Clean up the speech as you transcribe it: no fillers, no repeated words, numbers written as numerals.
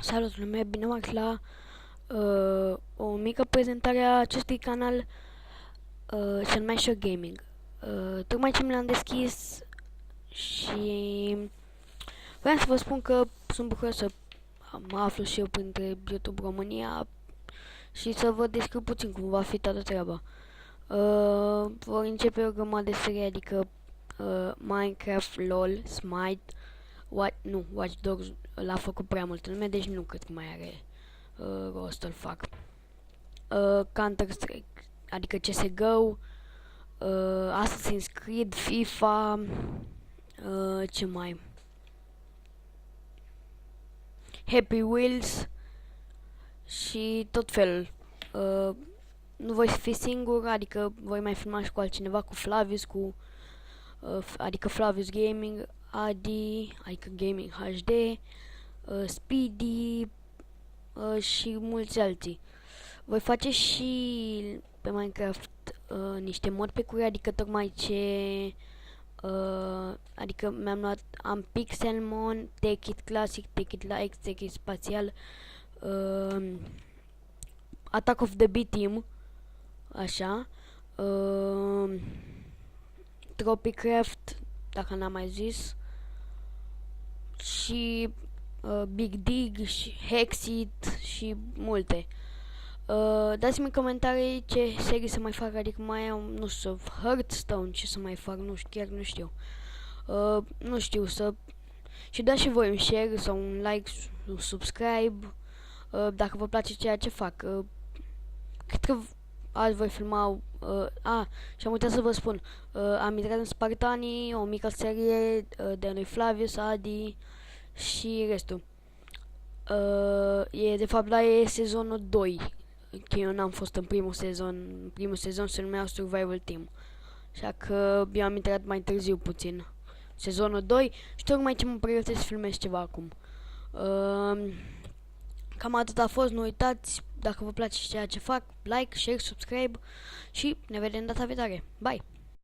Salut lume, bine v-am la o mică prezentare a acestui canal, se numește Gaming. Tocmai ce mi l-am deschis și vreau să vă spun că sunt bucuros să mă aflu și eu printre YouTube România și să vă descriu puțin cum va fi toată treaba. Vor începe o grămadă de serii, adică Minecraft, LOL, Smite, Watch Dogs l-a făcut prea multă lume, deci nu cred că mai are rost să-l fac. Counter-Strike, adică CSGO, Assassin's Creed, FIFA, ce mai? Happy Wheels și tot felul. Nu voi fi singur, adică voi mai filma și cu altcineva, cu Flavius, adică Flavius Gaming, Adi, adică Gaming HD, Speedy și mulți alții. Voi face și pe Minecraft niște mod pe curi, adică tocmai ce adică am Pixelmon, Take It Classic, Take It Like, Take It Spațial, Attack of the B-Team, așa, Tropicraft, dacă n-am mai zis, și Big Dig și Hexit și multe. Dați-mi în comentarii ce serii să mai fac, adică mai am, nu știu, Hearthstone, ce să mai fac, nu știu, chiar nu știu. Nu știu, și dați și voi un share sau un like, un subscribe, dacă vă place ceea ce fac. Cred că azi voi filma, și am uitat să vă spun, am intrat în Spartanii, o mică serie de lui Flavius, Adi și restul. De fapt e sezonul 2, că eu n-am fost în primul sezon. Primul sezon se numea Survival Team, așa că eu am intrat mai târziu puțin, sezonul 2, și tocmai ce mă pregătesc să filmez ceva acum. Cam atât a fost, nu uitați, dacă vă place ceea ce fac, like, share, subscribe și ne vedem data viitoare. Bye!